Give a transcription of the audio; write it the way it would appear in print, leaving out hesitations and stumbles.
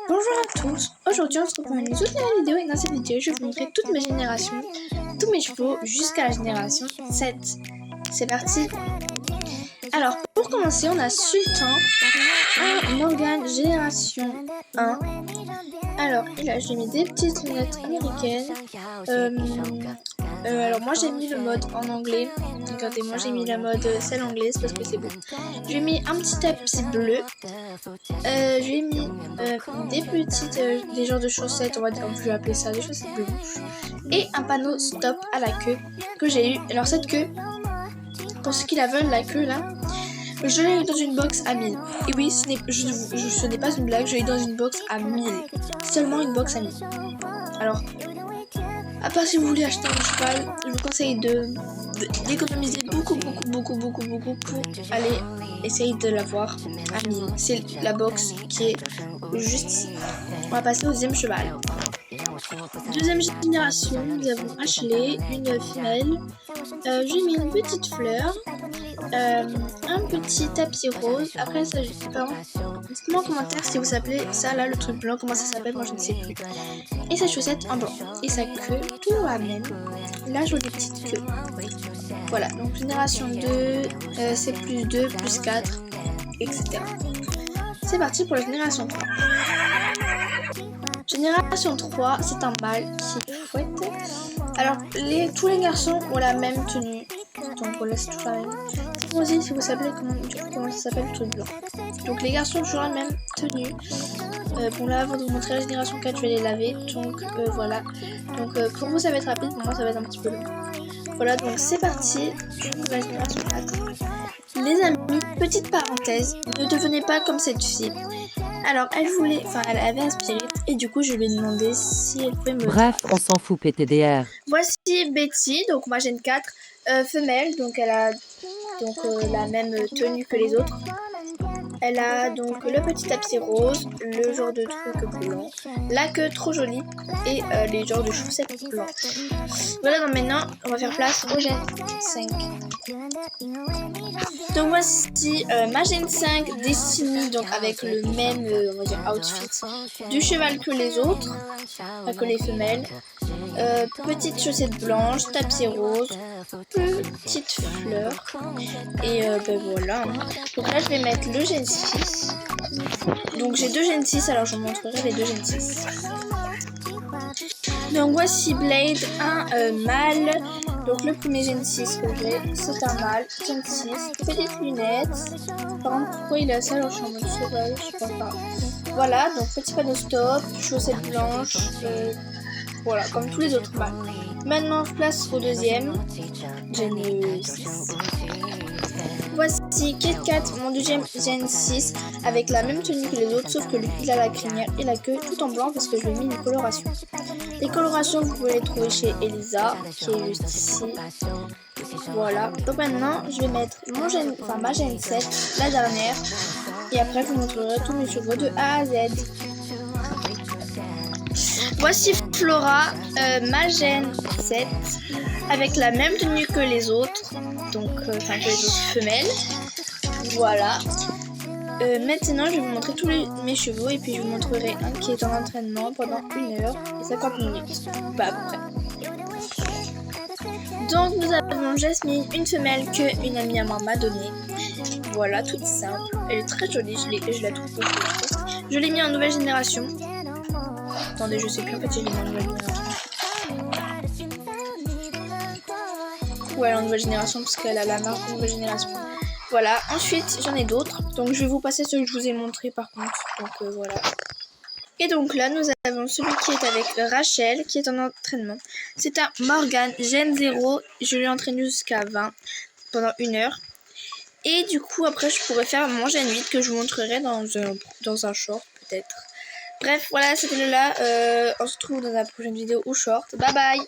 Bonjour à tous, aujourd'hui on se retrouve pour une toute nouvelle vidéo et dans cette vidéo je vais vous montrer toutes mes générations, tous mes chevaux jusqu'à la génération 7. C'est parti. Alors pour commencer on a Sultan, un Morgan génération 1. Alors je lui ai mis des petites lunettes américaines. Alors moi j'ai mis le mode en anglais. Regardez, moi j'ai mis la mode celle anglaise parce que c'est beau. Je lui ai mis un petit tapis bleu. Je lui ai mis des petites, des genres de chaussettes, on va appeler ça des chaussettes blanches. Et un panneau stop à la queue que j'ai eu. Alors cette queue, pour ceux qui la veulent, la queue là, je l'ai eu dans une box à 1000. Et oui, ce n'est pas une blague, je l'ai eu dans une box à 1000. Seulement une box à 1000. Alors, à part si vous voulez acheter un cheval, je vous conseille d'économiser beaucoup pour aller essayer de l'avoir à 1000. C'est la box qui est juste ici. On va passer au deuxième cheval. Deuxième génération, nous avons Ashley, une femelle. J'ai mis une petite fleur, un petit tapis rose. Après ça, je sais pas. Dites-moi en commentaire si vous appelez ça là le truc blanc, comment ça s'appelle, moi je ne sais plus. Et sa chaussette en blanc. Et sa queue, tout la même. Là, je vois des petites queues. Voilà, donc génération 2, c'est plus 2, plus 4, etc. C'est parti pour la génération 3. Génération 3, c'est un mâle qui est chouette. Alors, tous les garçons ont la même tenue. Donc voilà, c'est toujours la même. Dites-moi aussi si vous savez comment ça s'appelle le truc blanc. Donc les garçons ont toujours la même tenue. Bon là, avant de vous montrer la génération 4, je vais les laver. Donc voilà. Donc pour vous, ça va être rapide. Pour moi, ça va être un petit peu long. Voilà, donc c'est parti pour la génération 4. Les amis, petite parenthèse, ne devenez pas comme cette fille. Alors, elle avait un spirit et du coup, je lui ai demandé si elle pouvait me... Bref, on s'en fout, PTDR. Voici Betty, donc moi j'ai une 4 femelle, donc elle a la même tenue que les autres. Elle a donc le petit tapis rose, le genre de truc blanc, la queue trop jolie et les genres de chaussettes blanches. Voilà, donc maintenant on va faire place au Gen 5. Donc voici ma Gen 5 Destiny, donc avec le même on va dire outfit du cheval que les autres, que les femelles. Petite chaussette blanche, tapis rose, petite fleur et ben voilà. Donc là je vais mettre le Gen 6. Donc j'ai deux Gen 6, alors je vous montrerai les deux Gen 6. Donc voici Blade, un mâle. Donc le premier Gen 6 que j'ai, c'est un mâle, Gen 6, petites lunettes. Par contre, pourquoi il a ça? Alors je suis en mode cheval, je sais pas. Voilà, donc petit panneau stop, chaussettes blanches. Voilà, comme tous les autres mâles. Maintenant, place au deuxième. Gen 6. Voici Kit Kat, mon deuxième Gen 6, avec la même tenue que les autres, sauf que lui, il a la crinière et la queue tout en blanc parce que je lui ai mis une coloration. Les colorations, vous pouvez les trouver chez Elisa, qui est juste ici. Voilà. Donc maintenant, je vais mettre ma Gen 7, la dernière. Et après, je vous montrerai tous mes chevaux de A à Z. Voici Flora, ma Gen 7, avec la même tenue que les autres, donc que les autres femelles. Voilà. Maintenant, je vais vous montrer tous mes chevaux et puis je vous montrerai un qui est en entraînement pendant 1 heure et 50 minutes, pas à peu près. Donc nous avons Jasmine, une femelle que une amie à moi m'a donnée. Voilà, toute simple. Elle est très jolie, je la trouve beaucoup. Je l'ai mis en nouvelle génération. Attendez, je sais plus, en fait, j'ai mis en nouvelle génération. Ouais, en nouvelle génération, parce qu'elle a la marque nouvelle génération. Voilà, ensuite, j'en ai d'autres. Donc, je vais vous passer ceux que je vous ai montrés, par contre. Donc, voilà. Et donc, là, nous avons celui qui est avec Rachel, qui est en entraînement. C'est un Morgan Gen 0. Je l'ai entraîné jusqu'à 20 pendant 1 heure. Et du coup, après, je pourrais faire mon Gen 8 que je vous montrerai dans un short, peut-être. Bref, voilà, c'était là. On se retrouve dans la prochaine vidéo ou short. Bye bye!